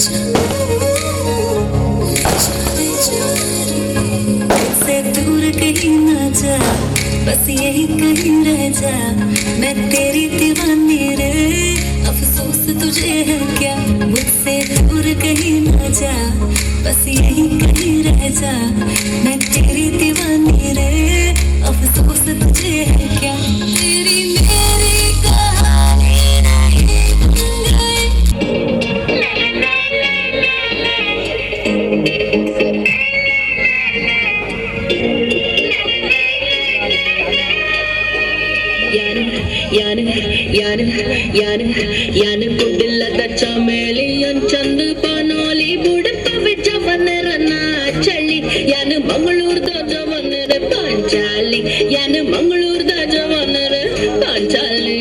से दूर कहीं ना जा, बस यही कहीं रह जा, मैं तेरी दीवानी रे, अफसोस तुझे है क्या, मुझसे दूर कहीं ना जा, बस यही कहीं रह जा, मैं तेरी दीवानी रे, अफसोस तुझे है क्या, तेरी मेरी कहानी नहीं बन गई। ಯಾನ ಕೊಡ್ಡಿಲ್ಲದ ಚಮೇಲಿಯನ್ ಚಂದ ಪಾನೋಲಿ ಬುಡಪ ವಿಜವನರನ ಚಳಿ ಯಾನ ಮಂಗಳೂರ್ದ ಜವನರ ಪಾಂಚಾಲಿ ಯಾನ ಮಂಗಳೂರ್ದ ಜವನರ ಪಾಂಚಾಲಿ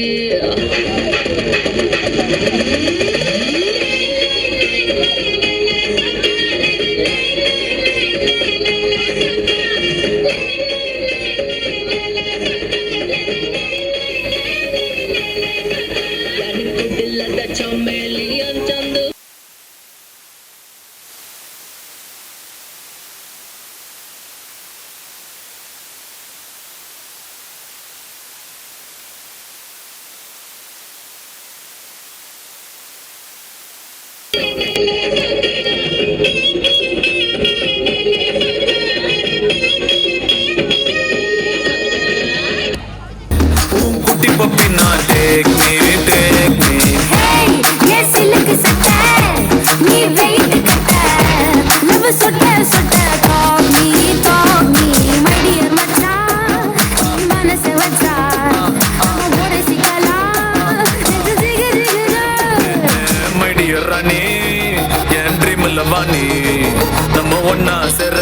நம்ம ஒன்னா சேர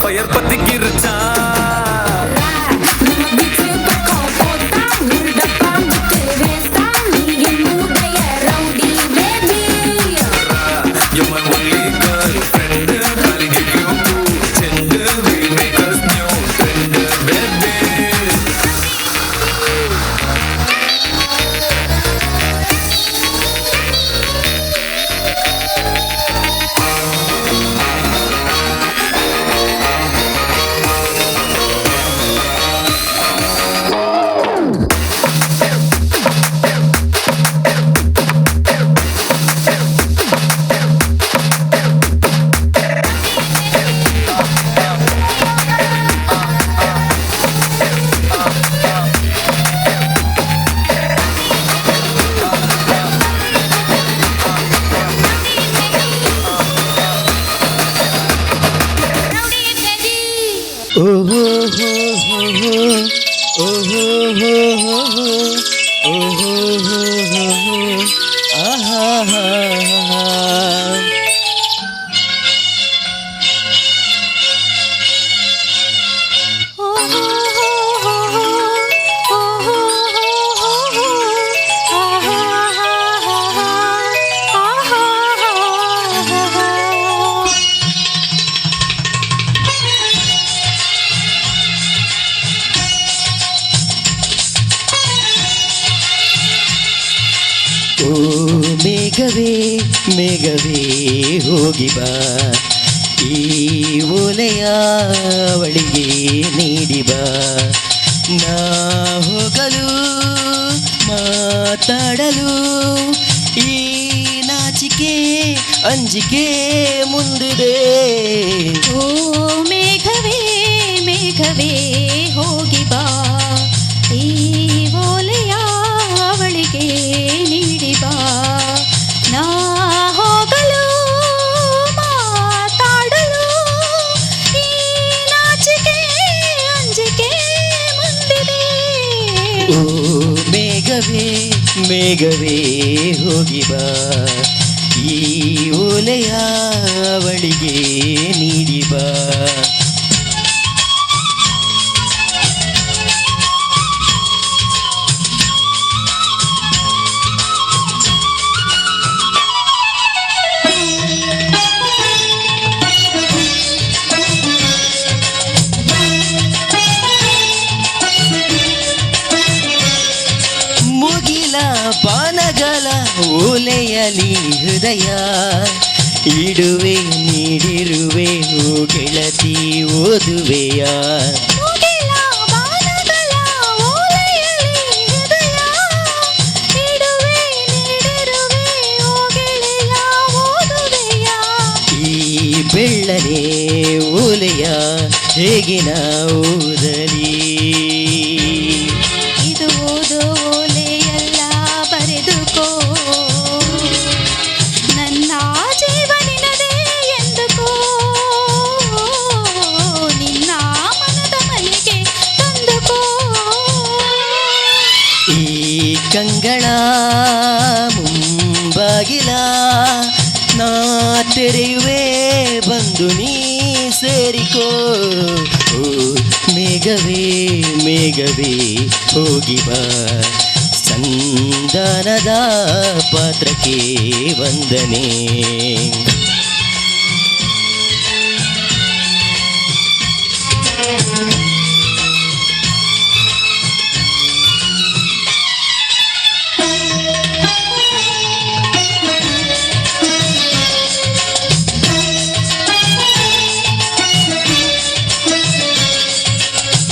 பயர் பத்தி கிருச்சா ಮೇಘವೇ ಮೇಘವೇ ಹೋಗಿ ಬಾ ಈ ಓಲೆಯ ಅವಳಿಗೆ ನೀಡಿ ಬಾ ನಾ ಹೋಗಲು ಮಾತಾಡಲು ಈ ನಾಚಿಕೆ ಅಂಜಿಕೆ ಮುಂದಿದೆ ಓ ಮೇಘವೇ ಮೇಘವೇ ಹೋಗಿ ಬಾ ಈ ಓಲೆಯ ಅವಳಿಗೆ ನೀಡಿ ಬಾ ನಾ ಹೋಗಲು ಮಾತಾಡಲು ಈ ನಾಚಿಕೆ ಅಂಜಿಕೆ ಮುಂದಿದೆ ಓ ಮೇಘವೇ ಮೇಘವೇ ಹೋಗಿ ಬಾ ಈ ಓಲೆಯ ಅವಳಿಗೆ ನೀಡಿ ಬಾ ಓಲೆಯಲಿ ಹೃದಯ ಇಡುವೆ ನೀಡಿರುವೆ ಓ ಗೆಳತಿ ಓದುವೆಯ ಮುಗಿಲ ಬಾಣಗಳ ಓಲೆಯಲ್ಲಿ ಹೃದಯ ಇಡುವೆ ನೀಡಿರುವೆ ಓ ಗೆಳೆಯ ಓದುವೆಯ. ಈ ಬೆಳ್ಳನೆ ಓಲೆಯ ಹೇಗೆ ನಾ ಓದಲಿ ಇದು ಓದೋ ಓಲೆಯಲ್ಲ ಬರೆದುಕೋ ನನ್ನ ಜೀವನಿನದೇ ಎಂದುಕೋ ನಿನ್ನ ಮನದ ಮನೆಗೆ ತಂದುಕೋ. ಈ ಕಂಗಳ ಮುಂಬಾಗಿಲ ನಾ ತೆರೆಯುವೆ ಬಂದು ನೀ ಸೇರಿಕೋ ಓ ಮೇಘವೇ ಮೇಘವೇ ಹೋಗಿ ಬಾ ಸಂಧಾನದ ಪಾತ್ರಕ್ಕೆ ವಂದನೆ.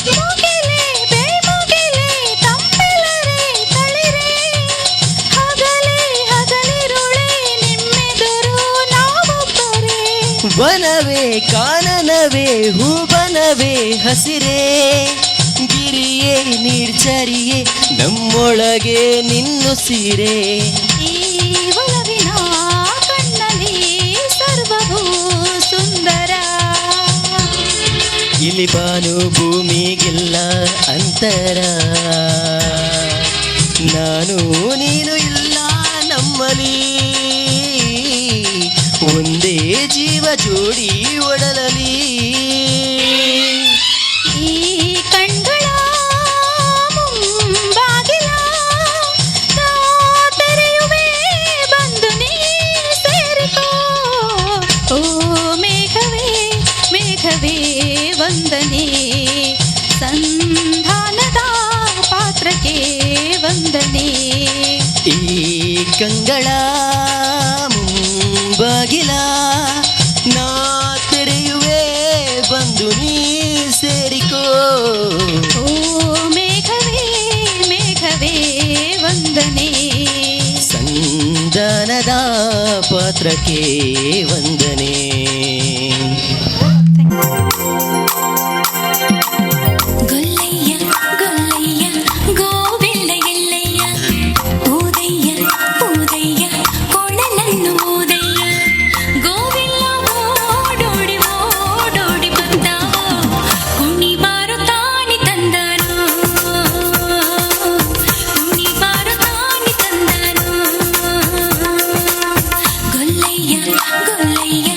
ಮುಗಿಲೆ ಬೆಳ್ಮುಗಿಲೆ ತಂಪೆಲರೆ ತಳಿರೆ ಹಗಲೇ ಹಗಲಿರುಳೆ ನಿಮ್ಮೆದುರು ನಾವೊಬ್ಬರೇ. ವನವೇ ಕಾನನವೇ ಹೂಬನವೇ ಹಸಿರೇ ಗಿರಿಯೇ ನಿರ್ಜರಿಯೇ ನಮ್ಮೊಳಗೆ ನಿನ್ನುಸಿರೇ. ಈ ಒಲವಿನ ಕಣ್ಣಲ್ಲಿ ಸರ್ವವೂ ಸುಂದರ ಇಲ್ಲಿ ಬಾನು ಭೂಮಿಗಿಲ್ಲ ಅಂತರ ನಾನು ನೀನು ಇಲ್ಲ ನಮ್ಮಲ್ಲಿ ಒಂದೇ ಜೀವ ಜೋಡಿ ಒಡಲಲಿ. ಈ ಕಣ್ಗಳ ಮುಂಬಾಗಿಲ ನಾ ತೆರೆಯುವೆ ಬಂದು ನೀ ಸೇರಿಕೋ ಓ ಮೇಘವೇ ಮೇಘವೇ ವಂದನೆ ಸಂಧಾನದ ಪಾತ್ರಕ್ಕೆ ವಂದನೆ. ಈ ಕಂಗಳ ಮುಂಬಾಗಿಲ ನಾ ತೆರೆಯುವೆ ಬಂದು ನೀ ಸೇರಿಕೋ ಓ ಮೇಘವೇ ಮೇಘವೇ ವಂದನೆ ಸಂಧಾನದ ಪಾತ್ರಕ್ಕೆ ವಂದನೆ. ಗೊಲ್ಲಯ್ಯ ಗೊಲ್ಲಯ್ಯ ಗೋವಿಲ್ಲ ಎಲ್ಲಯ್ಯ ಊದಯ್ಯ ಊದಯ್ಯ ಕೊಳಲನ್ನು ಊದಯ್ಯ ಗೋವಿಲ್ಲ ಓಡೋಡಿ ಓಡೋಡಿ ಬಂದಾವ ಕುಣಿಬಾರು ತಾನಿ ತಂದನು ಕುಣಿಬಾರು ತಾನಿ ತಂದನು. ಗೊಲ್ಲಯ್ಯ ಗೊಲ್ಲಯ್ಯ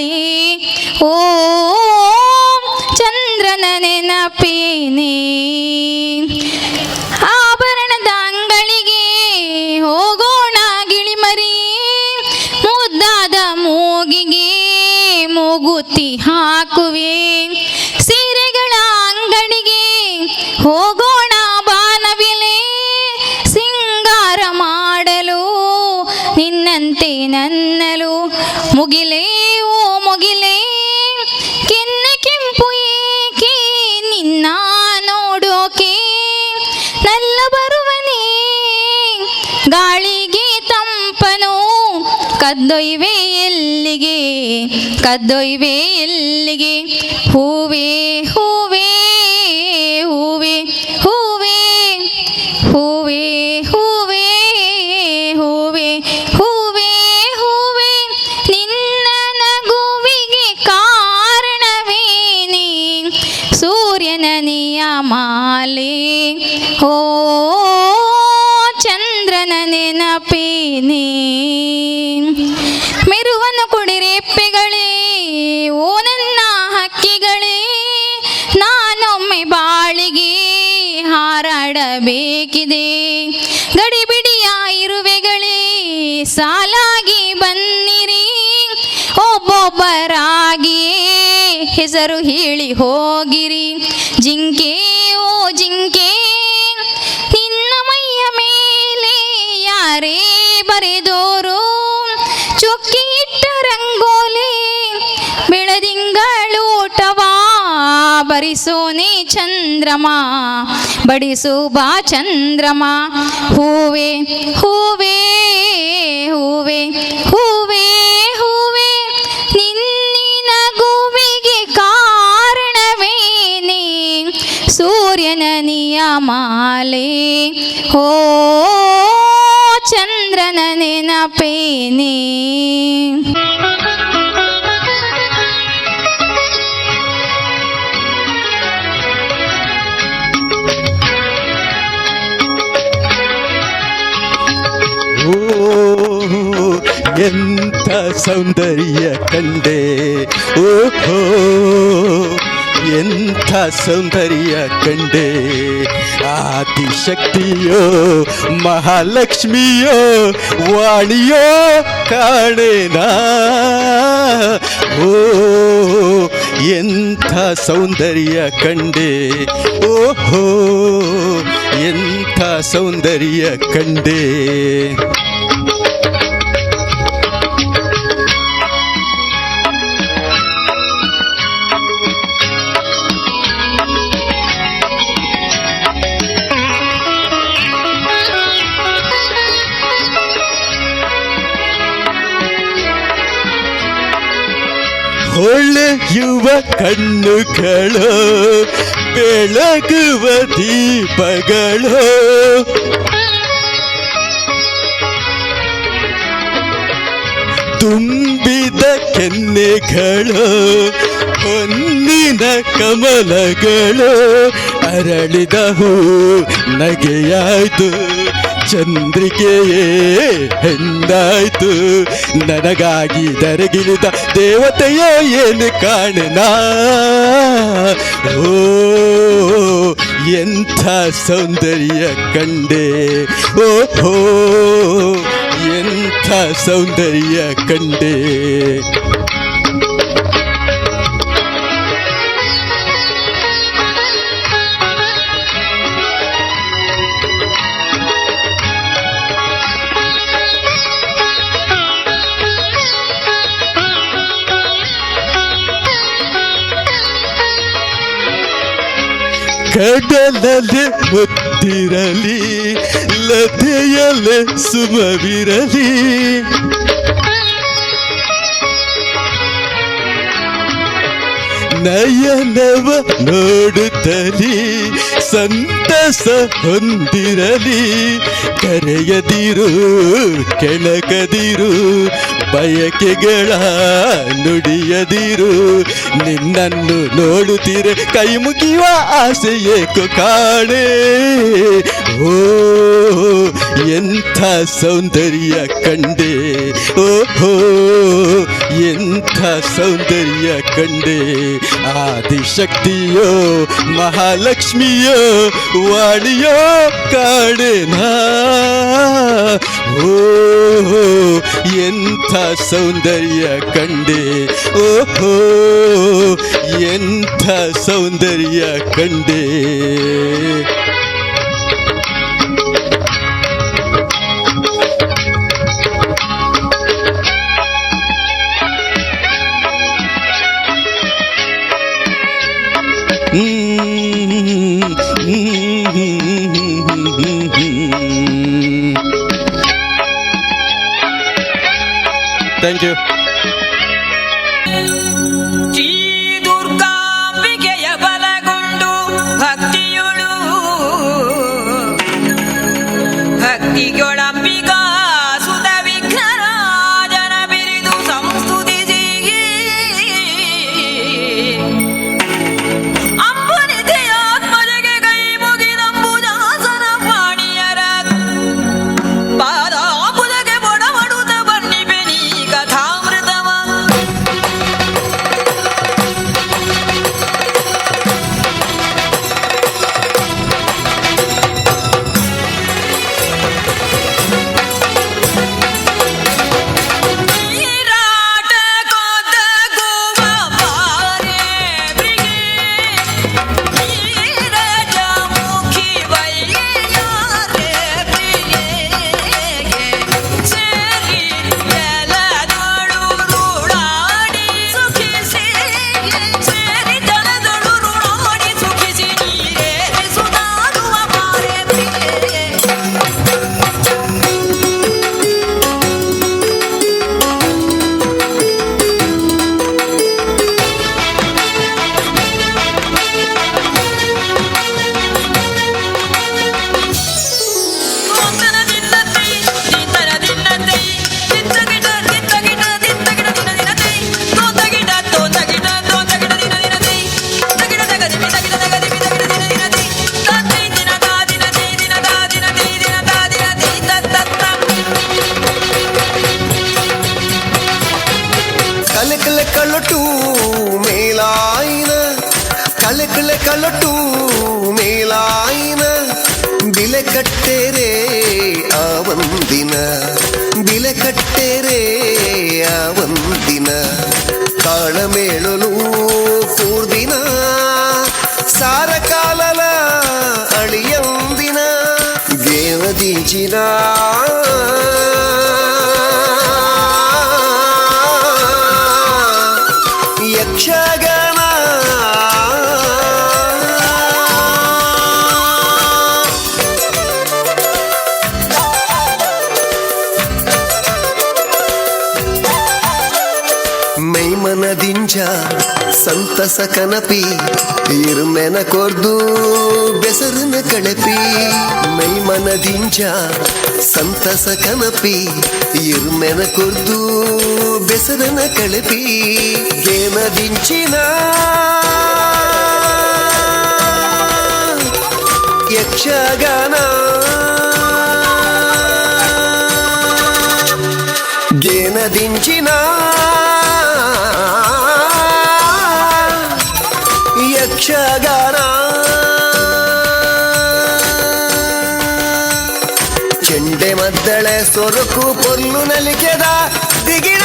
ಗಾಳಿ ಓ ಚಂದ್ರನ ನೆನಪೇನೆ. ಆಭರಣದ ಅಂಗಳಿಗೆ ಹೋಗೋಣ ಗಿಳಿಮರಿ, ಮುದ್ದಾದ ಮೂಗಿಗೆ ಮೂಗುತಿ ಹಾಕುವೆ. ಸೀರೆಗಳ ಅಂಗಡಿಗೆ ಹೋಗೋಣ ಬಾನವಿಲೆ, ಸಿಂಗಾರ ಮಾಡಲು ನಿನ್ನಂತೆ ನನ್ನಲು. ಮುಗಿಲೇ ಓ ಮುಗಿಲೇ ಕೆನ್ನೆ ಕೆಂಪು ಏಕೆ ನಿನ್ನ ನೋಡೋಕೆ, ನಲ್ಲ ಬರುವನೇ ಗಾಳಿಗೆ ತಂಪನು, ಕದ್ದೊಯ್ವೆ ಎಲ್ಲಿಗೆ ಕದ್ದೊಯ್ವೆ ಎಲ್ಲಿಗೆ. ಹೂವೇ ಹೂವೇ ಹೂವೇ ಹೂವೇ ಹೂವೇ ಹೂವೇ ಹೂವೇ ಹೂವೇ ಹೂವೇ ನಿನ್ನ ನಗುವಿಗೆ ಕಾರಣವೇನೆ, ಸೂರ್ಯನ ನಿಯಮಾಲೆ ಓ ಚಂದ್ರನ ನೆನಪೇನೆ. ಮೆರುವನ್ನು ಕೊಡಿರೆಪ್ಪೆಗಳೇ ಓ ನನ್ನ ಹಕ್ಕಿಗಳೇ, ನಾನೊಮ್ಮೆ ಬಾಳಿಗೆ ಹಾರಾಡಬೇಕಿದೆ. ಗಡಿಬಿಡಿಯ ಇರುವೆಗಳೇ ಸಾಲಾಗಿ ಬನ್ನಿರಿ, ಒಬ್ಬೊಬ್ಬರಾಗಿಯೇ ಹೆಸರು ಹೇಳಿ ಹೋಗಿರಿ. ಜಿಂಕೆ ಓ ಜಿಂಕೆ ನಿನ್ನ ಮೈಯ ಮೇಲೆ ಯಾರೇ ಬರೆದೋರು, ಚೊಕ್ಕಿ ಇಟ್ಟ ರಂಗೋಲಿ ಬೆಳದಿಂಗಳೂಟವಾ ಬರಿಸೋನೆ ಚಂದ್ರಮ ಬಡಿಸು ಬಾ ಚಂದ್ರಮ. ಹೂವೇ ಹೂವೇ ಹೂವೇ ಹೂವೇ ಹೂವೇ ನಿನ್ನಿನ ನಗುವಿಗೆ ಕಾರಣವೇನೆ, ಸೂರ್ಯನ ನಿಯಮಾಲೆ ಓ ಚಂದ್ರನ ನೆನಪೇನೆ. ಓ ಎಂಥ ಸೌಂದರ್ಯ ಕಂಡೆ, ಓಹೋ ಎಂಥ ಸೌಂದರ್ಯ ಕಂಡೆ. ಆದಿಶಕ್ತಿಯೋ ಮಹಾಲಕ್ಷ್ಮಿಯೋ ವಾಣಿಯೋ ಕಾಣೆನಾ. ಓ ಎಂಥ ಸೌಂದರ್ಯ ಕಂಡೆ, ಓಹೋ ಎಂಥ ಸೌಂದರ್ಯ ಕಂಡೆ. ಹೊಳೆಯುವ ಕಣ್ಣುಗಳು ಬೆಳಗುವ ದೀಪಗಳು, ತುಂಬಿದ ಕೆನ್ನೆಗಳು ಹೊನ್ನಿನ ಕಮಲಗಳು, ಅರಳಿದ ಹೂ ನಗೆಯಾಯ್ತು ಚಂದ್ರಿಕೆಯೇ ಹೆಣ್ಣಾಯ್ತು. ನನಗಾಗಿ ದರಗಿಳಿದ ದೇವತೆಯೋ ಏನು ಕಾಣೆನಾ. ಓ ಎಂಥ ಸೌಂದರ್ಯ ಕಂಡೆ, ಓಹೋ ಎಂಥ ಸೌಂದರ್ಯ ಕಂಡೆ. ಕಡಲಲ್ಲಿ ಮುತ್ತಿರಲಿ ಲತೆಯಲ್ಲೇ ಸುಮವಿರಲಿ, ನಯನವ ನೋಡುತ್ತಲಿ ಸಂತಸ ಹೊಂದಿರಲಿ. ಕರೆಯದಿರು ಕೆಳಕದಿರು ಬಯಕೆಗಳ ನುಡಿಯದಿರು, ನಿನ್ನನ್ನು ನೋಡುತ್ತೀರೆ ಕೈ ಮುಗಿಯುವ ಆಸೆ ಏಕೋ ಕಾಣೆ. ಓ ಎಂಥ ಸೌಂದರ್ಯ ಕಂಡೆ, ಓಹೋ ಎಂಥ ಸೌಂದರ್ಯ ಕಂಡೆ ಆದಿಶಕ್ತಿಯೋ ಮಹಾಲಕ್ಷ್ಮಿಯೋ ವಾಣಿಯೋ ಕಾಣೆನಾ ಓ ಎಂಥ ಸೌಂದರ್ಯ ಕಂಡೆ ಓಹೋ ಎಂಥ ಸೌಂದರ್ಯ ಕಂಡೆ ಥ್ಯಾಂಕ್ ಯು. ಶ್ರೀ ದುರ್ಗಾಂಬಿಕೆಯ ಬಲಗೊಂಡು ಭಕ್ತಿಯೊಳು ಭಕ್ತಿಗೊಳಂಬಿಕಾ ಸುತ ವಿಘ್ನರಾಜನ ಬಿರಿದು ಸಂಸ್ತುತಿಸಿ ಅಂಬನಿತೆಯಾತ್ಮಜಗೆ ಕೈ ಮುಗಿದಂಬುಜಾಸನ ಪಾಣಿಯರ ಪಾದಾಂಬುಜಗೆ ಬೊಡಬಡುತ್ತ ಬನ್ನಿಪೆ ನೀ ಕಥಾಮೃತವ ನೀರಾಟ ಕೊದ್ದಗುವ ಬಾರೆ ಪ್ರಿಯೆ ನೀರಜಮುಖಿ ವೈಯಾರೆ ಪ್ರಿಯೆ ಸೇರಿ ಜಲದೊಳು ರುಳಾಡಿ ಸುಖಿಸಿ ಸೇರಿ ಜಲದೊಳು ರುಳಾಡಿ ಸುಖಿಸಿ ನೀರೇ ಸುಧಾರುವ ಬಾರೆ ಪ್ರಿಯೆ ಗೋಂತನ ದಿನ್ನತೈ ದಿನ್ನನ ದಿನ್ನತೈ ದಿತ್ತಗಿಡ ದಿತ್ತಗಿಡ ದಿತ್ತಗಿಡ ದಿನ ದಿನತೈ ಗೋಂತಗಿಡ ತೋಂತಗಿಡ ತೋಂತಗಿಡ ದಿನ ದಿನತೈ ತಗಿಡ ತಗದಿ ತಗಿಡ ತಗದಿ ತಗಿಡ ದಿನ ದಿನತೈ ತತ್ತೈ ದಿನದ ದಿನತೈ ದಿನದ ದಿನತೈ ದಿನದ ದಿನತೈ ತತ್ತತ್ತ ಕಲಕಲ ಕಲಟು ಮೇಲಾಯಿನ ಕಲಕಲ ಕಲಟು ಮೇಲಾಯಿನ ಬಿಲೆ ಕಟ್ಟೆರೆ ಆವಂದಿನ ಬಿಲೆ ಕಟ್ಟೆರೆ ಆವಂದಿನ ತಾಳಮೇಳಲು ಕೂರ್ದಿನ ಸಾರ ಕಾಲಲ ಅಳಿಯಂದಿನ ದೇವದೀಜಿನ ಯಕ್ಷಗಾನ ಮೈಮನದಿಂಜ ಸಂತಸ ಕನಪಿ ಇರ್ಮೆನ ಕೊರ್ದು ಬೆಸರನ ಕಳಪಿ ಮೈಮನದಿಂಜ ಸಂತಸ ಕನಪಿ ಇರ್ಮೆನ ಕೊರ್ದು ಬೆಸರನ ಕಳಪಿ ಗೇನದಿಂಚಿನ ಯಕ್ಷಗಾನ ಗೇನದಿಂಚಿನ ಯಕ್ಷಗಾನ ಚೆಂಡೆ ಮದ್ದಳೆ ಸೊರಕು ಪೊರ್ಲು ನಲಿಕೆದ ದಿಗಿಣ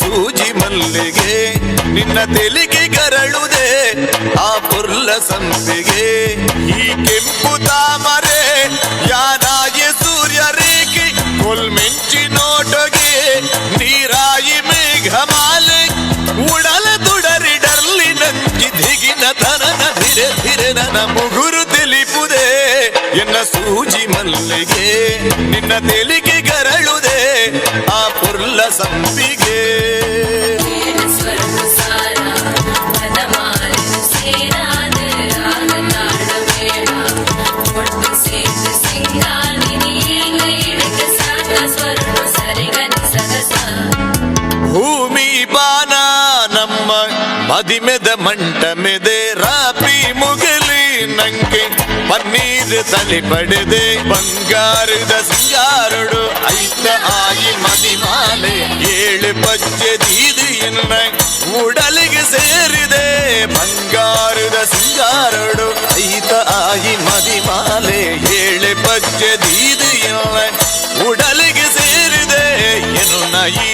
ಸೂಜಿ ಮಲ್ಲಿಗೆ ನಿನ್ನ ತೆಲಿಗೆ ಗರಳುದೆ ಆ ಪುರ್ಲ ಸಂಪಿಗೆ ಈ ಕೆಂಪು ತಾಮರೆ ಯಾರಾಗಿ ಸೂರ್ಯ ರೇಖೆ ಕೊಲ್ಮಿಂಚಿ ನೋಟಗೆ ನೀರಾಯಿ ಮೇಘಮಾಲೆ ಉಡಲ ದುಡರಿ ಡರ್ಲಿ ನಂಜಿ ದಿಗಿನ ತನನ ಧಿರೆ ಧಿರೆ ನನ್ನ ಮುಗುರು ತಿಳಿಪುದೆ ಎನ್ನ ಸೂಜಿ ಮಲ್ಲಿಗೆ ನಿನ್ನ ತೆಲಿಗೆ ಗರಳುದೆ ಆ ಪುರ್ಲ ಸಂಪಿಗೆ ಭೂಮಿ ಬಾನ ನಮ್ಮ ಮದಿಮೆದ ಮಂಟ ಮೆದೆ ರಾಪಿ ಮುಗಲಿ ನಂಗೆ ಪನ್ನೀರ್ ತಲೆ ಪಡೆದೆ ಬಂಗಾರದ ಸಿಂಗಾರಡು ಐತ ಆಗಿ ಮದಿಮಾಲೆ 7 ಪಚ್ಚೆ ದೀದಿ ಎನ್ನ ಉಡಲಿಗೆ ಸೇರಿದೆ ಬಂಗಾರದ ಸಿಂಗಾರಡು ಐತ ಆಗಿ ಮದಿಮಾಲೆ 7 ಪಚ್ಚೆ ದೀದಿ ಎನ್ನ ಉಡಲಿಗೆ ಸೇರಿದೆ ಎನ್ನು ನಾಯಿ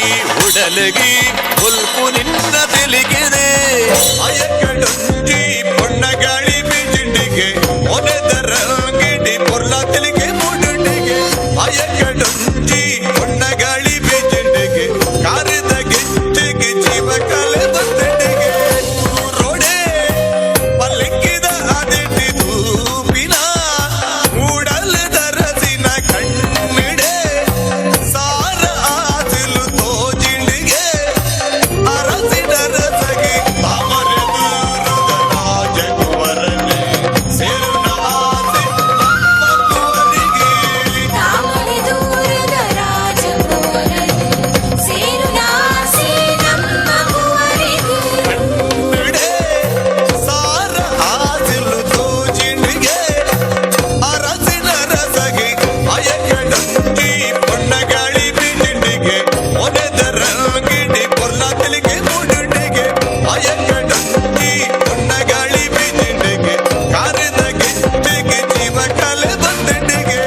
ಉಡಲಿಗೆ ಹುಲ್ಪು ನಿನ್ನ ತೆಲಿಗಿದೆ ಅಯ್ಯಕ್ಕಡುಂಜಿ ಪೊಣ್ಣ ಗಾಳಿ ಬಿಜಿಂಡಿಗೆ ಒನೆದರ ಗಿಡಿ ಪೊರ್ಲ ತೆಲಿಗೆ ಮುಡುಂಡಿಗೆ ಅಯ್ಯಕ್ಕಡುಂಜಿ ಪೊಣ್ಣ ಗಾಳಿ ಬಿಜಿಂಡಿಗೆ ಕಾರಿದ ಗಿಚ್ಚಿಗೆ ಜೀವ ಕಲೆ ಬಂದಿಗೆ ರೋಡೆ ಪಲ್ಲಿಕ್ಕಿದ ಅದಿಟ್ಟಿ ತೂಪಿನ ಮೂಡಲ್ ದರಸಿನ ಕಣ್ಣಿಡೆ ಸಾರ ಆಸಿಲು ತೋಜಿಂಡಿಗೆ ಅರಸಿಡರ ಸಗಿ ತಾಮರೆದು ರಾಜಕುವರನೆ ಸೇರುನ ಆಸೆ ಮಗುವರಿಗೆ ಕಣ್ಣಿಡೆ ಸಾರ ಆಸಿಲು ತೋಜಿಂಡಿಗೆ ಅರಸಿಡರ ಸಗಿ ಅಯ್ಯಕ್ಕಡುಂಜಿ ಪೊಣ್ಣ ಗಾಳಿ ಬಿಜಿಂಡಿಗೆ ಒನೆದರ ಗಿಡಿ ಪೊರ್ಲ ತೆಲಿಗೆ ಮುಡುಂಡಿಗೆ ಅಯ್ಯಕ್ಕಡುಂಜಿ ಪೊಣ್ಣ ಗಾಳಿ ಬಿಜಿಂಡಿಗೆ ಕಾರಿದ ಗಿಚ್ಚಿಗೆ ಜೀವ ಕಲೆ ಬಂದಿಡಿಗೆ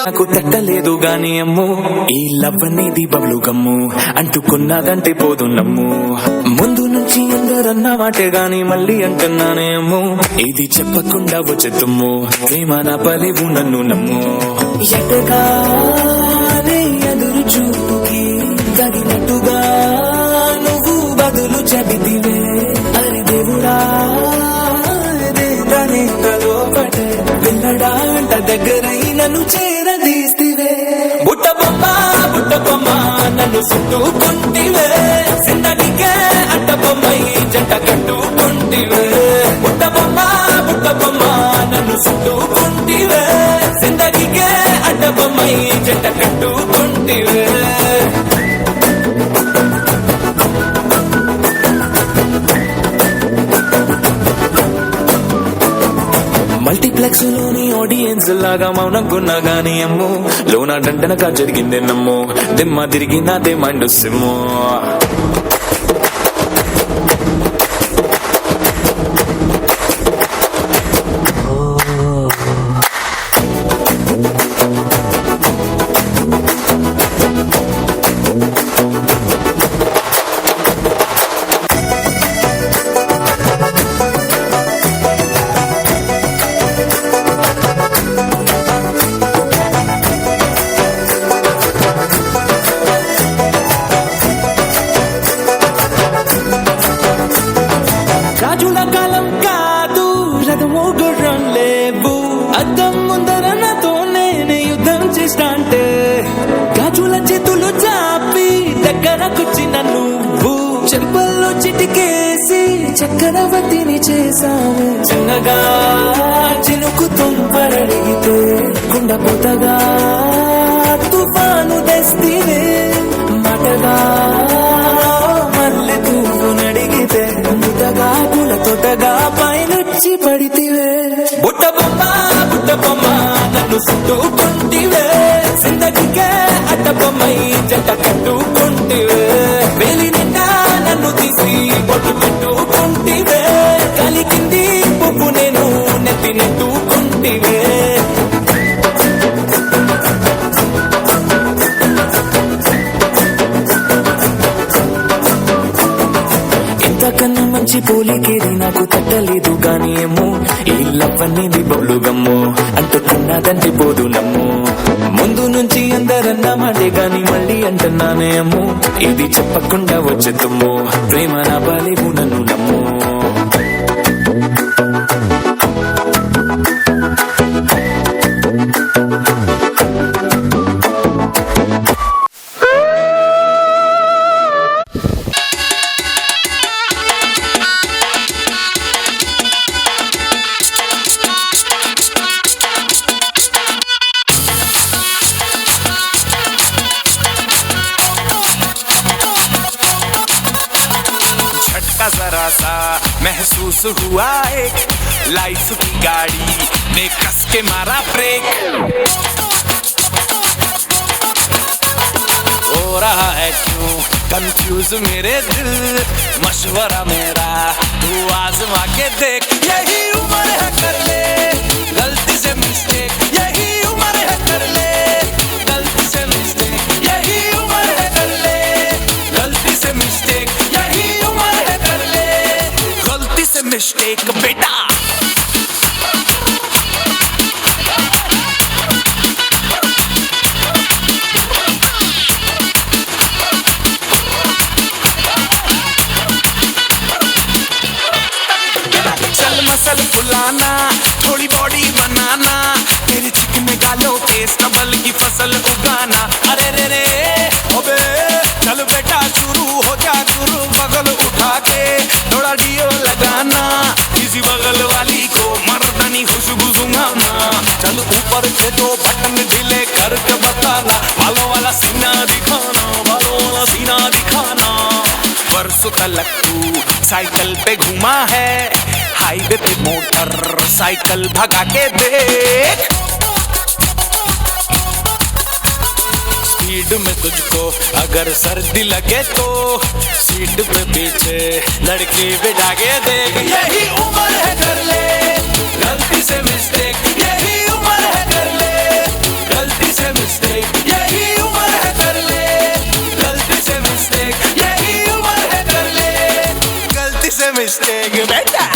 నాకు తట్టలేదు గాని అమ్ము ఈ లవ్ అనేది బబ్లు గమ్ము అంటుకున్నదంటే పోదు నమ్ము ముందు నుంచి అందరన్న మాటే గాని మళ్ళీ అంటున్నానే అమ్ము ఇది చెప్పకుండా వచ్చే తుమ్ము ప్రేమ నా పలివు నన్ను నమ్ము ఎటగానే ఎదురు చూపుకి తగినట్టుగా నువ్వు బదులు చెబితివే అరి దేవుడా దాని లోపటే వెళ్ళడాంట దగ్గరై నన్ను చేరదీస్తివే బుట్ట బొమ్మ నన్ను చుట్టుకుంటివే సిన్నడికే అట్ట బొమ్మై జంట కట్టుకుంటివే బుట్ట బొమ్మ నన్ను చుట్టుకుంటివే సిన్నడికే అట్ట బొమ్మై జంట కట్టుకుంటివే మల్టీప్లెక్స్ లోని ఆడియన్స్ లాగా మౌనంకున్నా గానీ అమ్ము లోన డంటనగా జరిగిందే నమ్ము దిమ్మ తిరిగి నాదే మైండ్ సిమ్ము రాజుల కాలం కాదు రథమో గుర్రం లేవు అద్దం ముందర నాతో నేనే యుద్ధం చేస్తాంటే గాజుల చేతులు చాపి దగ్గరకొచ్చిన నువ్వు చెంపల్లో చిటికేసి చక్రవర్తిని చేసావు చిన్నగా చినుకు తుంపరడిగితే కుండపోతగా తుఫాను తెస్తివే మాటగా మల్లె పువ్వు నడిగితే ముద్దగా పూల తోటగా పైనొచ్చి పడితివే బుట్ట బొమ్మ నన్ను చుట్టుకుంటివే జిందగీకే అట్ట బొమ్మై జంట కట్టుకుంటివే వేలి నిండా నన్ను తీసి బొట్టు పెట్టుకుంటివే కలికింది పువ్వు నేను నెత్తి నెట్టుకుంటివే ఇంతకన్నా నుంచి పోలికేది నాకు తట్టలేదు గాని ఏమో ఈ లవ్ అనేది బొబ్లు గమ్ము అంటుకున్నదంటే పోదు నమ్ము ముందు నుంచి అందరన్నా మాటే గాని మళ్ళీ అంటున్నానేమో ఇది చెప్పకుండా వచ్చే తుమ్ము ప్రేమ నా బాలేవు నన్ను నమ్ము जरा सा महसूस हुआ एक लाइफ की गाड़ी ने कस के मारा ब्रेक हो रहा है क्यों कंफ्यूज मेरे दिल मशवरा मेरा तू आजमा के देख यही उम्र है कर ले गलती से मिस्टेक यही उम्र है कर ले गलती से मिस्टेक यही उम्र है कर ले गलती से मिस्टेक यही उम्र है कर ले गलती से मिस्टेक बेटा मसल फुलाना थोड़ी बॉडी बनाना तेरी चिकने गालों पे स्टबल की फसल उगाना अरे रे रे अबे चल बेटा शुरू हो जा शुरू बगल उठा के थोड़ा डियो लगाना किसी बगल वाली को मर्दानी खुशबू सुंघाना चल ऊपर से दो बटन ढीले करके बताना बालों वाला सीना दिखाना बालों वाला सीना दिखाना बरसों तक तू साइकिल पे घुमा है हाईवे पे मोटर साइकिल भगा के देख स्पीड में तुझको अगर सर्दी लगे तो सीट पे पीछे लड़की बिठा के देख यही उम्र है कर ले गलती से मिस्टेक यही उम्र है कर ले गलती से मिस्टेक यही उम्र है कर ले गलती से मिस्टेक यही उम्र है कर ले गलती से मिस्टेक बेटा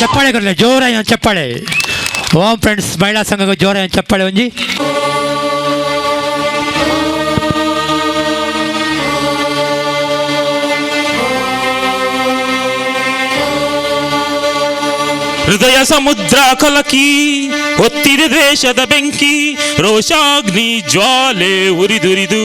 ಚಪ್ಪಾಳೆ ಕೊಡಲಿ ಜೋರಾಗಿ ಚಪ್ಪಾಳೆ ಓಂ ಫ್ರೆಂಡ್ಸ್ ಮಹಿಳಾ ಸಂಘಕ್ಕೆ ಜೋರಾಗಿ ಚಪ್ಪಾಳೆ ಒಂಜಿ ಹೃದಯ ಸಮುದ್ರ ಕಲಕಿ ಹೊತ್ತಿದೆ ದ್ವೇಷದ ಬೆಂಕಿ ರೋಷಾಗ್ನಿ ಜ್ವಾಲೆ ಉರಿದುರಿದು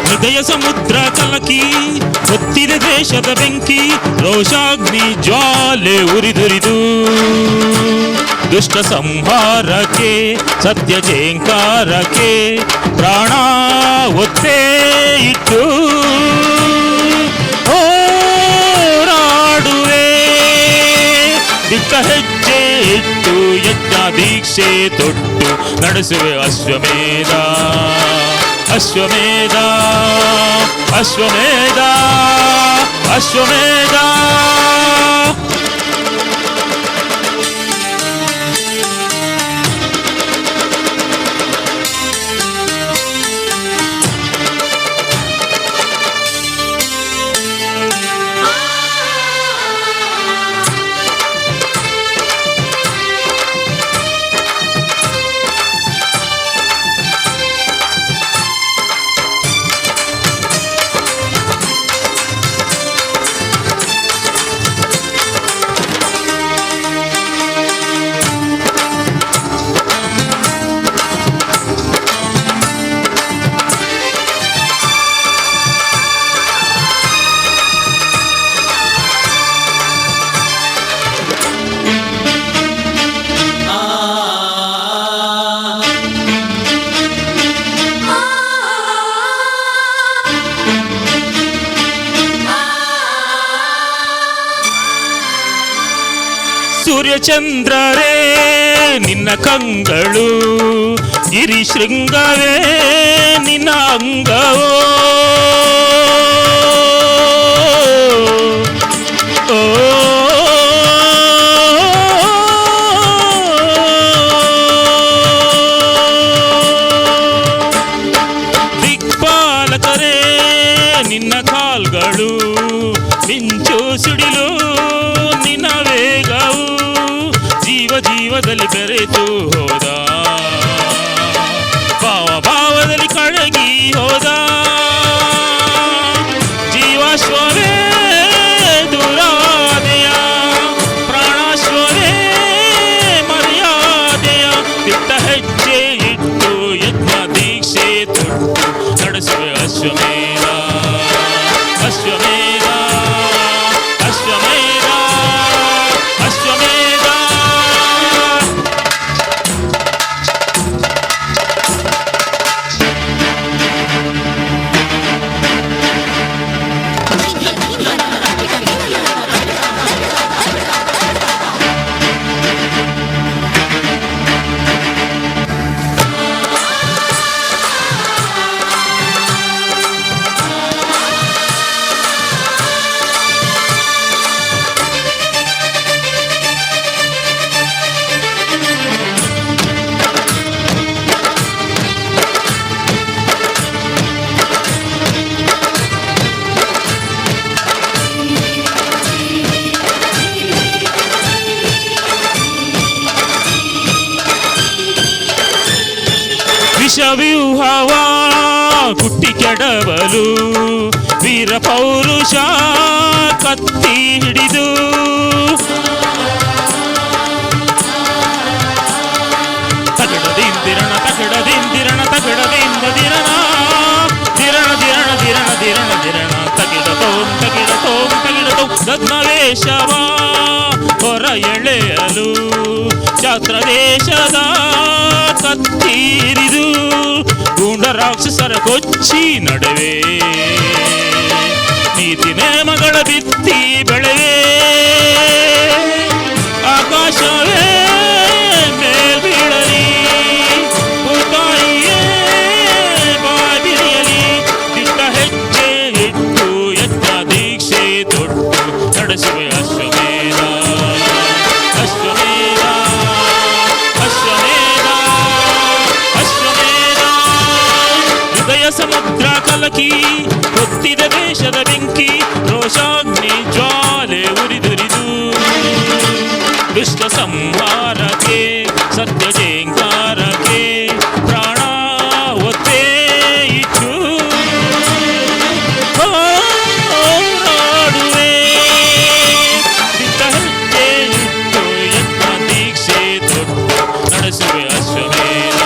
ಹೃದಯ ಸಮುದ್ರ ಕಲಕಿ ಹೊತ್ತಿದೆ ದೇಶದ ಬೆಂಕಿ ರೋಷಾಗ್ನಿ ಜ್ವಾಲೆ ಉರಿದುರಿದು ದುಷ್ಟ ಸಂಹಾರಕ್ಕೆ ಸತ್ಯ ಜೇಂಕಾರಕ್ಕೆ ಪ್ರಾಣ ಒತ್ತೇ ಇಟ್ಟು ಹೋರಾಡುವೆ ದಿಟ್ಟ ಹೆಜ್ಜೆ ಇಟ್ಟು ಯಜ್ಞ ದೀಕ್ಷೆ ತೊಟ್ಟು ನಡೆಸುವೆ ಅಶ್ವಮೇಧ ಅಶ್ವಮೇಧ ಅಶ್ವಮೇಧ ಅಶ್ವಮೇಧ ಸೂರ್ಯಚಂದ್ರರೇ ನಿನ್ನ ಕಂಗಳು ಗಿರಿ ಶೃಂಗವೇ ನಿನ್ನ ಅಂಗವೋ ದಿಕ್ಪಾಲಕರೇ ನಿನ್ನ ಕಾಲ್ಗಳು ಮಿಂಚು ಸಿಡಿಲು ನಿನ್ನ ವೇಗವು ಜೀವದಲ್ಲಿ ಬೆರೆತು ಹೋದ ಭಾವದಲ್ಲಿ ಕಳಗಿ ಹೋದ ಜೀವಾಶ್ವವೇ ದುರಾದೆಯ ಪ್ರಾಣಾಶ್ವವೇ ಮರ್ಯಾದೆಯ ದಿಟ್ಟ ಹೆಜ್ಜೆ ಇಟ್ಟು ಯಜ್ಞ ದೀಕ್ಷೆ ತೊಟ್ಟು ನಡೆಸುವೆ ಅಶ್ವಮೇಧ ಅಶ್ವಮೇಧ ಅಶ್ವಮೇಧ ಅಶ್ವಮೇಧ ವಿಷವ್ಯೂಹವ ಕುಟ್ಟಿ ಕೆಡವಲು ವೀರ ಪೌರುಷ ಕತ್ತಿ ಹಿಡಿದು ತಗಡದಿಂದಿರಣ ತಗಡದಿಂದಿರಣ ತಗಡದಿಂದ ದಿರಣ ದಿರಣ ದಿರಣ ದಿರಣ ದಿರಣ ದಿರಣ ತಗಿಡತೋಂ ತಗಿಡತೋಂ ತಗಿಡತೋಂ ಗದ್ಮವೇಷವ ಹೊರ ಎಳೆಯಲು ಛಾತ್ರ ದೇಶದ ಕತ್ತೀರಿದು ಗೂಂಡ ರಾಕ್ಷಸರ ಕೊಚ್ಚಿ ನಡುವೆ ನೀತಿ ನೇಮಗಳ ಬಿತ್ತಿ ಬೆಳೆವೆ ಆಕಾಶವೇ ಮೇಲ್ಬೀಳಲಿ ಭೂತಾಯಿಯೇ ಬಾಬಿರಿಯಲಿ ದಿಟ್ಟ ಹೆಜ್ಜೆ ಇಟ್ಟು ಯಜ್ಞ ದೀಕ್ಷೆ ತೊಟ್ಟು ನಡೆಸುವೆ ಅಶ್ವಮೇಧ ಅಶ್ವಮೇಧ ಅಶ್ವಮೇಧ ಫಲಕಿ ಹೊತ್ತಿದ ದೇಶದ ಬೆಂಕಿ ರೋಷಾಗ್ನಿ ಜ್ವಾಲೆ ಉರಿದುರಿದು ದುಷ್ಟ ಸಂಹಾರಕ್ಕೆ ಸತ್ಯ ಜೇಂಕಾರಕ್ಕೆ ಪ್ರಾಣ ಒತ್ತೇ ಇಟ್ಟು ಹೋರಾಡುವೆ ದಿಟ್ಟ ಹೆಜ್ಜೆ ಇಟ್ಟು ಯತ್ನ ದೀಕ್ಷೆ ತೊಟ್ಟು ನಡೆಸುವೆ ಅಶ್ವಮೇಧ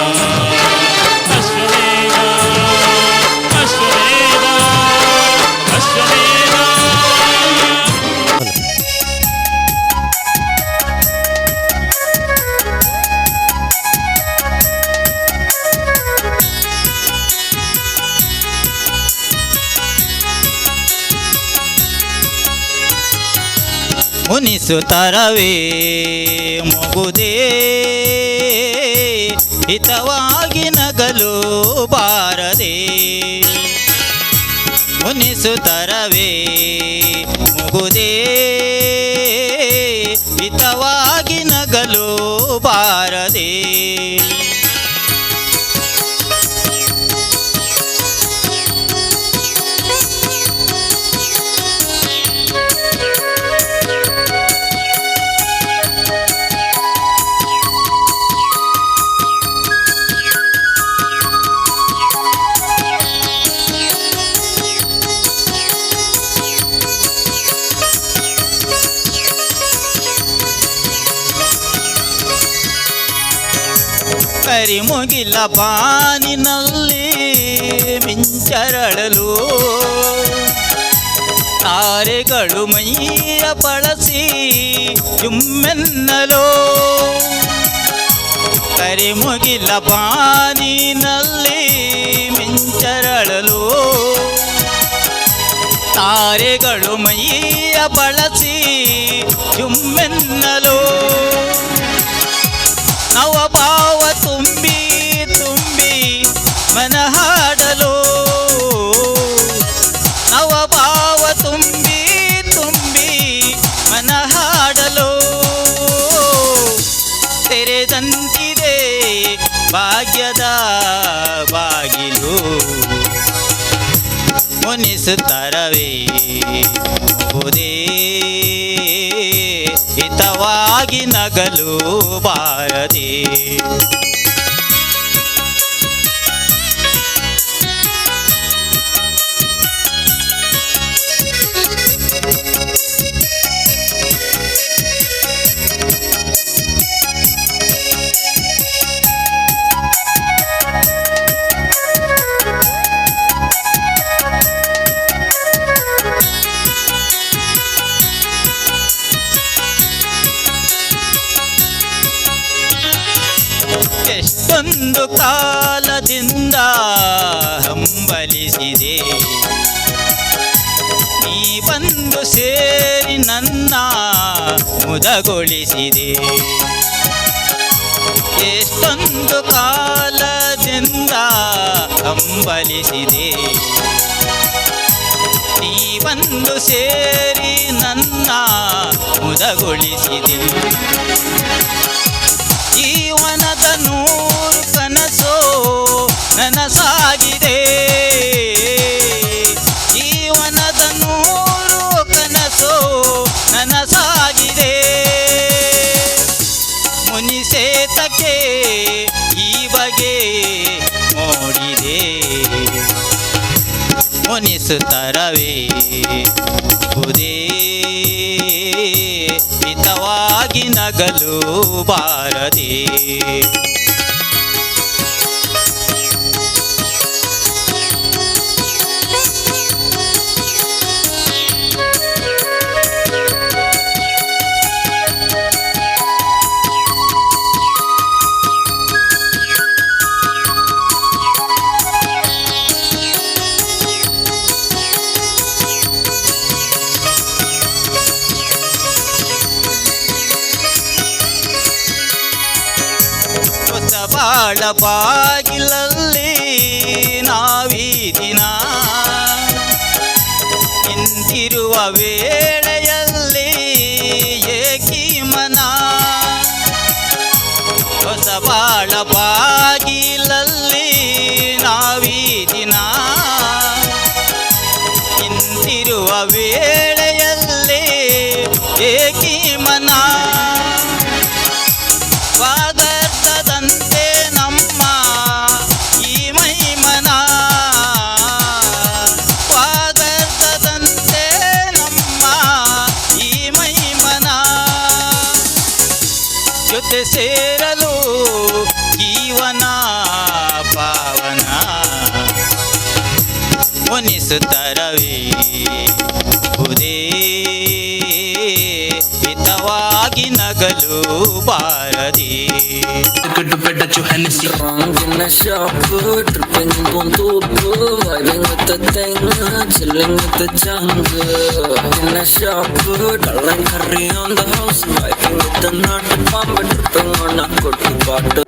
ಅಶ್ವಮೇಧ ಅಶ್ವಮೇಧ ಅಶ್ವಮೇಧ. ಮುನಿಸುತ್ತರವೇ ಮುಗುದೇ ಹಿತವಾಗಿ ನಗಲು ಬಾರದೆ ಮುನಿಸುತ್ತರವೇ ಮುಗುದೇ ಹಿತವಾಗಿ ನಗಲು ಬಾರದೆ ಕರಿಮುಗಿಲ ಬಾನಿನಲ್ಲಿ ಮಿಂಚರಳಲು ತಾರೆಗಳು ಮೈಯ ಬಳಸಿ ಜುಮ್ಮೆನ್ನಲು ಕರಿಮುಗಿಲ ಬಾನಿನಲ್ಲಿ ಮಿಂಚರಳಲು ತಾರೆಗಳು ಮೈಯ ಬಳಸಿ ಜುಮ್ಮೆನ್ನಲು ನವಭಾವ ತುಂಬಿ ತುಂಬಿ ಮನಹಾಡಲು ನವಭಾವ ತುಂಬಿ ತುಂಬಿ ಮನಹಾಡಲು ತೆರೆದಂತಿದೆ ಭಾಗ್ಯದ ಬಾಗಿಲು ಮುನಿಸುತ್ತರವೇ ಮುಗುದೇ ಹಿತವಾಗಿ ನಗಲು ಬಾರದೆ ಎಷ್ಟೊಂದು ಕಾಲದಿಂದ ಹಂಬಲಿಸಿದೆ ನೀ ಬಂದು ಸೇರಿ ನನ್ನ ಮುದಗೊಳಿಸಿದೆ ಎಷ್ಟೊಂದು ಕಾಲದಿಂದ ಹಂಬಲಿಸಿದೆ ನೀ ಬಂದು ಸೇರಿ ನನ್ನ ಮುದಗೊಳಿಸಿದೆ ಜೀವನದ ನೂರು ಕನಸೋ ನನಸಾಗಿದೆ ಜೀವನದ ನೂರು ಕನಸೋ ನನಸಾಗಿದೆ ಮುನಿಸೇತಕ್ಕೆ ಈ ಬಗೆ ನೋಡಿದೆ ಮುನಿಸುತ್ತರವೇ ಮುಗುದೇ ಹಿತವಾಗಿ ನಗಲು ಬಾರದೆ ಬಾಳ ಬಾಗಿಲಲ್ಲಿ ನಾವೀ ದಿನ ನಿಂತಿರುವ ವೇಳೆಯಲ್ಲಿ ಏಕಿ ಮನ ಹೊಸ ಬಾಳ ಬಾಗಿಲಲ್ಲಿ ನಾವೀ ದಿನ ಜೊತೆ ಸೇರಲು ಜೀವನ ಪಾವನ ಮುನಿಸುತ್ತರವೇ ಉದೇ ಹಿತವಾಗಿ ನಗಲು ಬಾರದೆ in the shop, tripping on top, vibing with the thing, chilling with the jungle. In the shop, darling curry on the house, vibing with the nut bomb, tripping on a good bottle.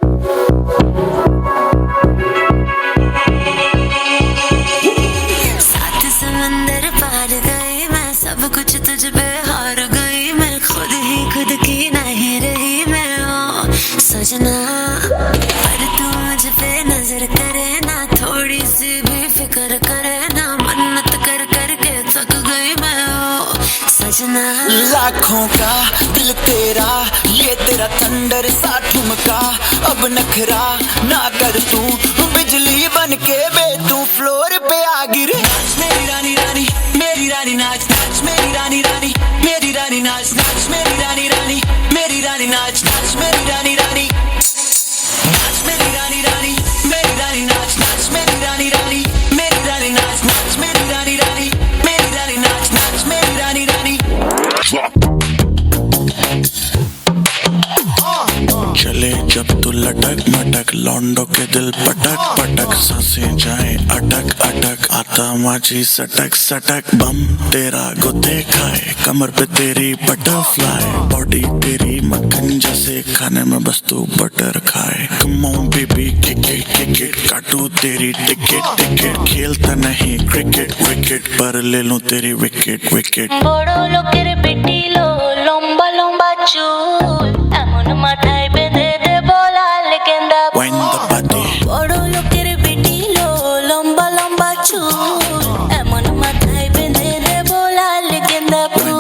साथ समंदर पार गई मैं, सब कुछ तुझ पे हार गई मैं, खुद ही खुद की नहीं रही मैं ओ सजना। पर तू मुझ पे नजर करे ना, थोड़ी सी भी फिक्र करे ना, मन्नत कर कर के थक गई मैं ओ सजना। लाखों का दिल तेरा, ये तेरा थंडर सा ठुमका, अब नखरा ना कर तू, बिजली बन के बे तू फ्लोर पे आ गिरे। मेरी रानी रानी मेरी रानी नाच नाच, मेरी रानी रानी मेरी रानी नाच नाच, मेरी रानी रानी मेरी रानी नाच नाच, मेरी रानी रानी नाच, मेरी रानी रानी मेरी रानी नाच नाच, मेरी रानी रानी मेरी रानी नाच नाच, मेरी रानी रानी मेरी रानी नाच नाच, मेरी रानी रानी। चले जब तू लटक मटक, लौंडो के दिल पटक पटक, सांसें जाए अटक अटक, आता माझी सटक सटक, बम तेरा गुद्दे खाए, कमर पे तेरी बटरफ्लाई, बॉडी तेरी मक्खन जैसे, खाने में बस तू बटर खाए। Come on baby kick it, काटू तेरी टिकट टिकट, खेलता नहीं क्रिकेट विकेट, पर ले लूं तेरी विकेट विकेट। বড় লোকের বেটি লো, লম্বা লম্বা চুল, এমন মাথায় বেঁধে দেব লাল গেন্দা Wind the body, বড় লোকের বেটি লো, লম্বা লম্বা চুল, এমন মাথায় বেঁধে দেব লাল গেন্দা ফুল।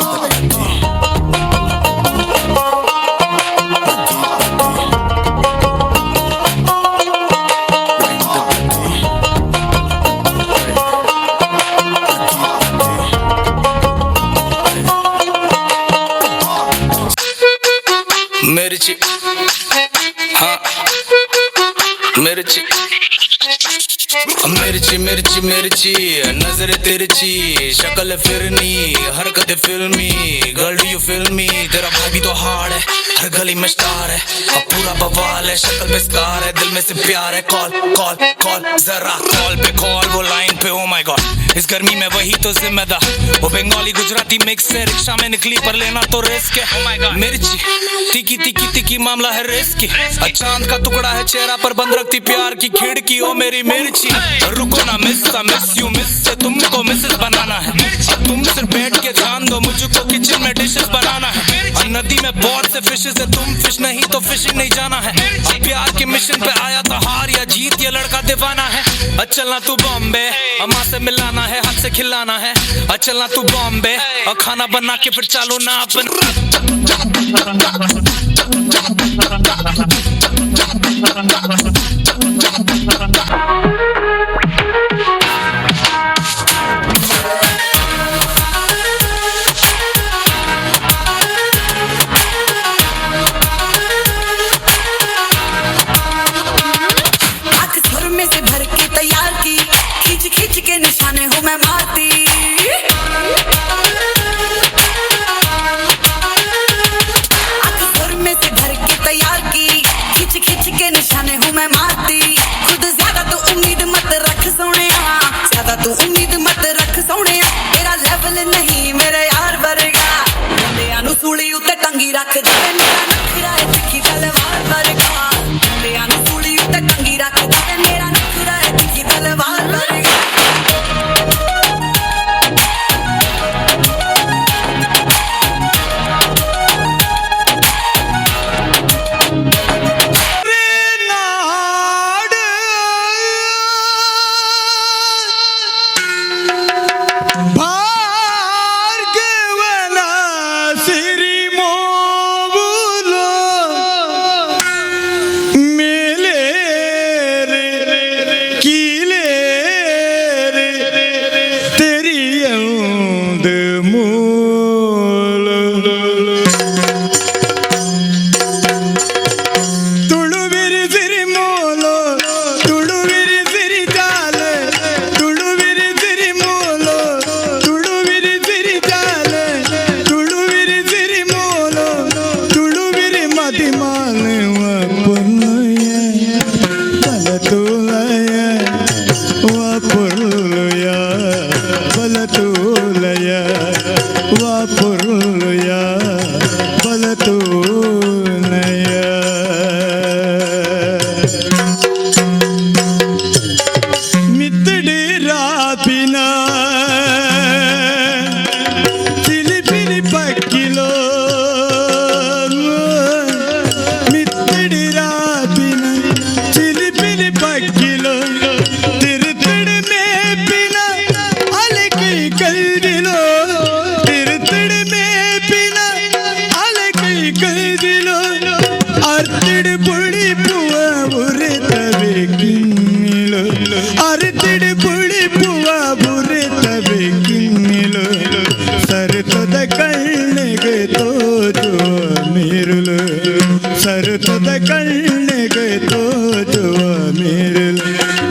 मिर्ची हाँ मिर्ची मिर्ची मिर्ची मिर्ची, नजर तिरछी, शक्ल फिरनी, हरकत फिल्मी, गर्ल यू फिल्मी, तेरा भाभी तो हार्ड है, हर गली में स्टार है, अब पूरा बवाल है, शक्ल में स्कार है, दिल में से प्यार है, कॉल कॉल कॉल जरा कॉल पे कॉल, वो लाइन पे ओ माय गॉड, इस गर्मी में वही तो जिम्मेदार, वो बंगाली गुजराती मिक्स है, रिक्शा में निकली पर लेना तो रिस्क है, ओ माय गॉड। मिर्ची तिकी तिकी तिकी मामला है रिस्की, चांद का टुकड़ा है चेहरा पर बंद रखती प्यार की खिड़की, ओ मेरी मिर्ची। रुको ना मिस यू मिस से तुमको मिसेस बनाना है, तुम सिर्फ बैठ के ध्यान दो, मुझको किचन में डिशेस बनाना है, और नदी में बहुत से फिशेस है, तुम फिश नहीं तो फिशिंग नहीं जाना है, प्यार के मिशन पे आया तो हार या जीत ये लड़का दीवाना है। चलना तू बॉम्बे, अम्मा से मिलाना है, हाथ से खिलाना है, चलना तू बॉम्बे, और खाना बना के फिर चालो ना अपन। में से भर के तैयार की, खींच खींच के निशाने हूँ मैं मारती, में से भर के तैयार की, खींच खींच के निशाने हूँ मैं मारती, खुद ज्यादा तो उम्मीद मत रख सोने, ज्यादा तो उम्मीद मत रख सोने, तेरा लेवल नहीं मेरे यार वर्गा, बंदियां नू सूली उत्ते टंगी रख दे, मेरा नखरा है तिखी तलवार वर्गा, बंदियां नू सूली उत्ते टंगी रख दे, मेरा नखरा है तिखी तलवार वर्गा।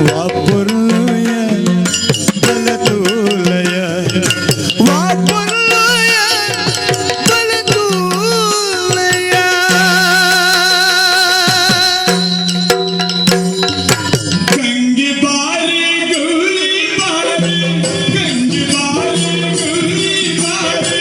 ವಾಪುರ್ಲುಯ ಬಲತೂಲಯ ವಾಪುರ್ಲುಯ ಬಲತೂಲಯ ಗಂಗೆ ಬಾರಿ ಗೌರಿ ಬಾರಿ ಗಂಗೆ ಬಾರಿ ಗೌರಿ ಬಾರಿ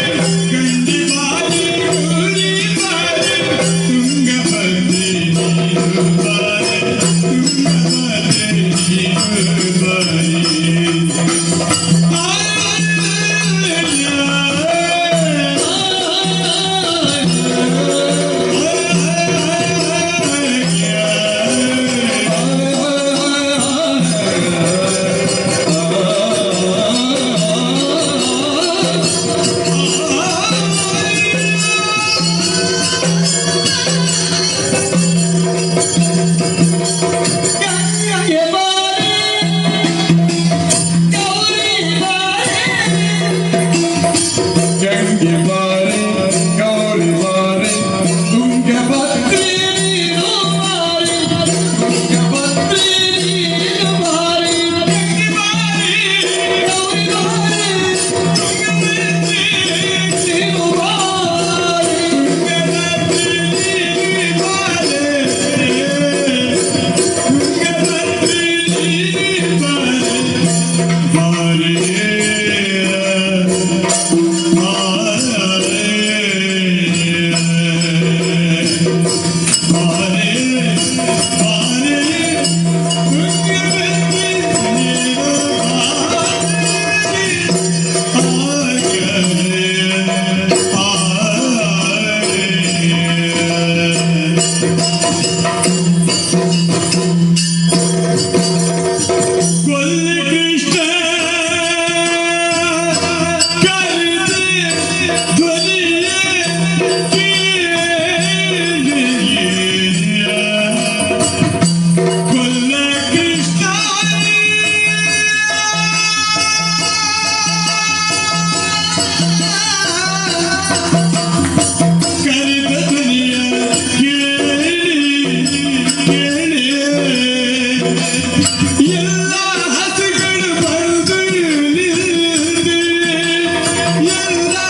ಗಂಗೆ ಬಾರಿ ಗೌರಿ ಬಾರಿ ತುಂಗಭದ್ರಿ ನೀರು ಬಾರಿ ತುಂಗಭದ್ರಿ ನೀರು ಬಾರಿ ಗಂಗೆ ಬಾರಿ ಗೌರಿ ಬಾರಿ ತುಂಗಭದ್ರಿ ನೀರು ಬಾರಿ ತುಂಗಭದ್ರಿ ನೀರು ಬಾರಿ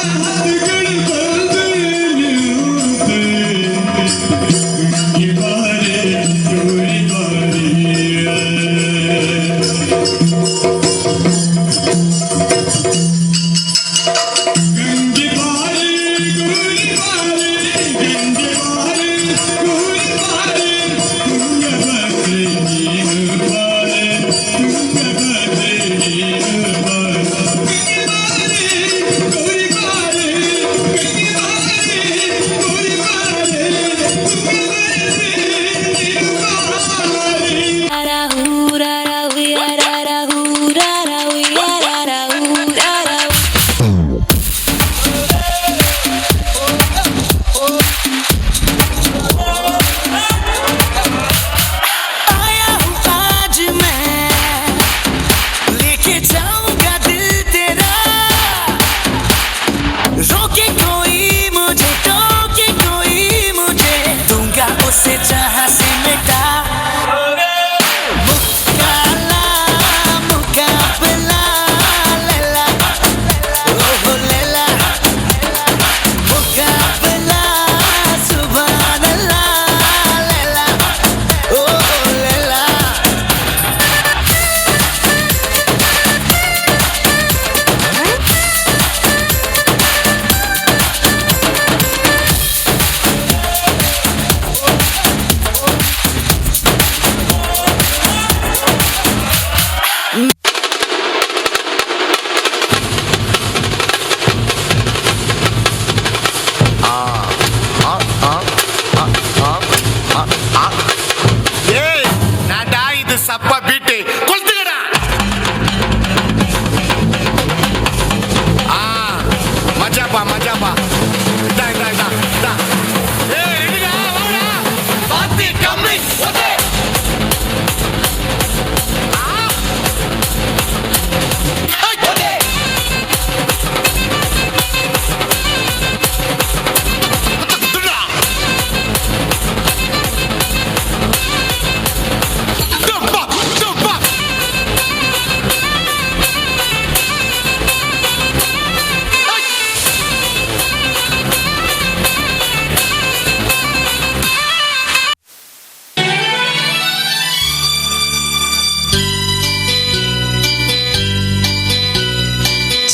ಗಂಗೆ ಬಾರಿ ಗೌರಿ ಬಾರಿ ತುಂಗಭದ್ರಿ ನೀರು ಬಾರಿ ತುಂಗಭದ್ರಿ ನೀರು ಬಾರಿ ತುಂಗಭದ್ರಿ ನೀರು ಬಾರಿ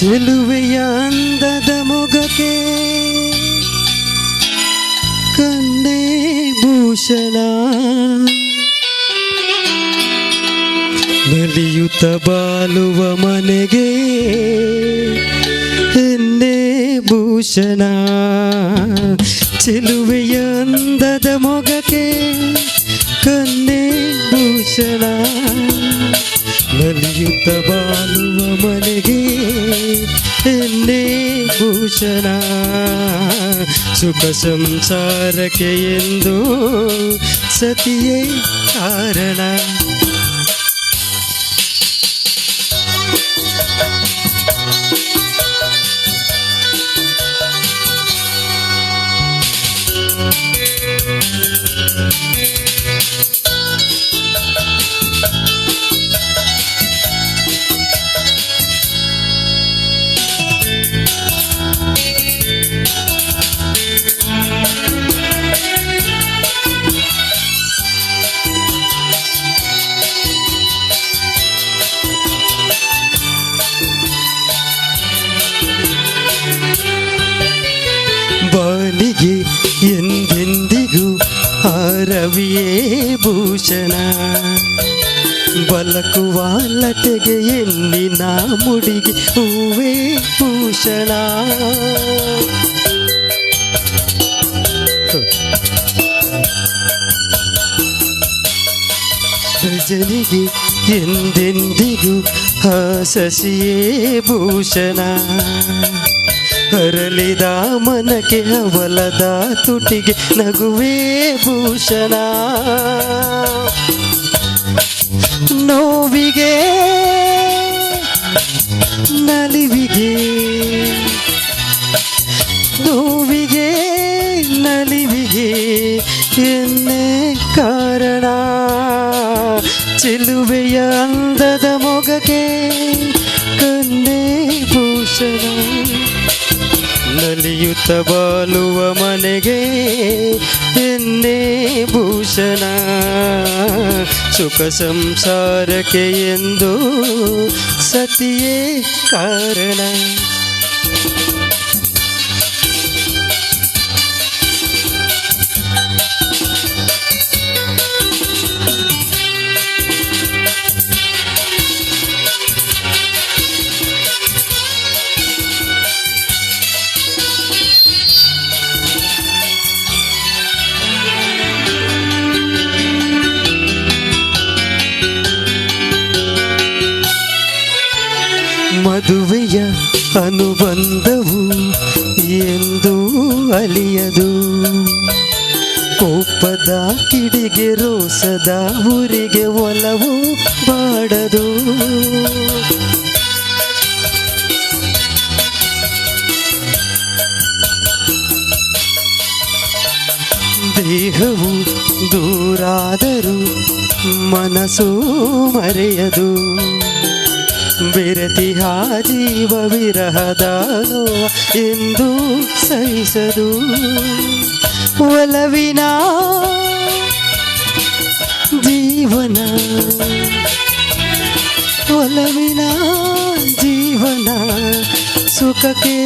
ಚೆಲುವೆಯ ಅಂದದ ಮೊಗಕ್ಕೆ ಕನ್ನೆ ಭೂಷಣ ನಲಿಯುತ್ತ ಬಾಳುವ ಮನೆಗೆ ಎನ್ನೆ ಭೂಷಣ ಚೆಲುವೆಯ ಅಂದದ ಮೊಗಕ್ಕೆ ಕನ್ನೆ ಭೂಷಣ ನಲಿಯುತ್ತ ಬಾಳುವ ಮನೆಗೆ ಎನ್ನೆ ಭೂಷಣ ಸುಖ ಸಂಸಾರಕ್ಕೆ ಎಂದು ಸತಿಯೇ ಕಾರಣ ಬಾನಿಗೆ ಎಂದೆಂದಿಗೂ ಹಾರವಿಯೇ ಭೂಷಣ ಬಲಕುವ ಲತೆಗೆ ಎನ್ನಿನ ಮುಡಿಗೆ ಹೂವೇ ಭೂಷಣ ರಜನಿಗೆ ಎಂದೆಂದಿಗೂ ಹಾಸಸಿಯೇ ಭೂಷಣ ಹರಳಿದ ಮನಕ್ಕೆ ಹವಲದ ತುಟಿಗೆ ನಗುವೇ ಭೂಷಣ ನೋವಿಗೆ ನಲಿವಿಗೆ ನೋವಿಗೆ ನಲಿವಿಗೆ ಎನ್ನೇ ಕಾರಣ ಚೆಲುವೆಯ ಅಂದದ ಮೊಗಕ್ಕೆ ಕನ್ನೆ ಭೂಷಣ ನಲಿಯುತ್ತ ಬಾಳುವ ಮನೆಗೆ ಎನ್ನೆ ಭೂಷಣ ಸುಖ ಸಂಸಾರಕ್ಕೆ ಎಂದು ಸತಿಯೇ ಕಾರಣ ಮದುವೆಯ ಅನುಬಂಧವು ಎಂದು ಅಲಿಯದು ಕೋಪದ ಕಿಡಿಗೆ ರೋಸದ ಊರಿಗೆ ಒಲವು ಬಾಡದು ದೇಹವು ದೂರಾದರೂ ಮನಸ್ಸು ಮರೆಯದು ಬೆರೆತಿಹ ಜೀವ ವಿರಹದ ನೋವ ಎಂದು ಸಹಿಸದು ಒಲವಿನ ಜೀವನ ಒಲವಿನ ಜೀವನ ಸುಖಕ್ಕೆ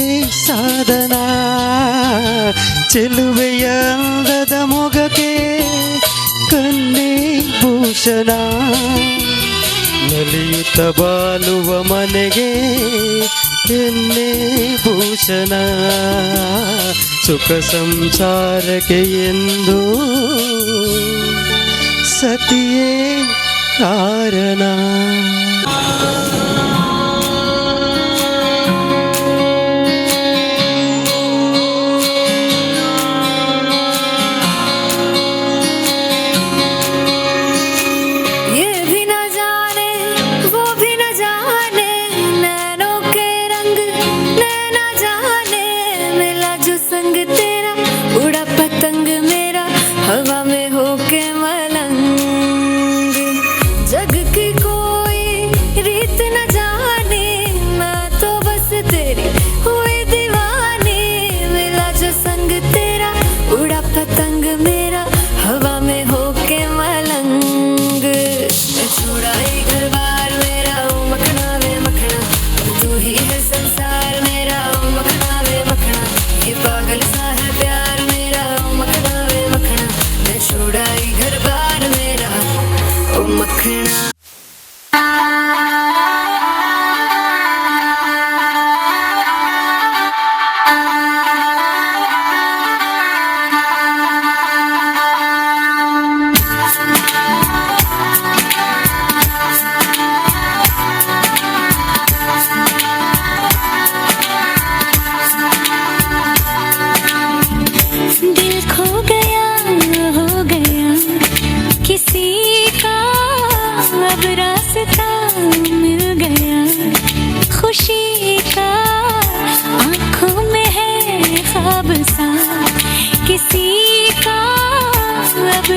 ಸಾಧನ ಚೆಲುವೆಯ ಅಂದದ ಮೊಗಕ್ಕೆ ಕನ್ನೆ ಭೂಷಣ ನಲಿಯುತ್ತ ಬಾಳುವ ಮನೆಗೆ ಎನ್ನೆ ಭೂಷಣ ಸುಖ ಸಂಸಾರಕ್ಕೆ ಎಂದು ಸತಿಯೇ ಕಾರಣ हवा में होके मलंग जग की कोई रास्ता मिल गया खुशी का, आंखों में है ख्वाब सा किसी का अब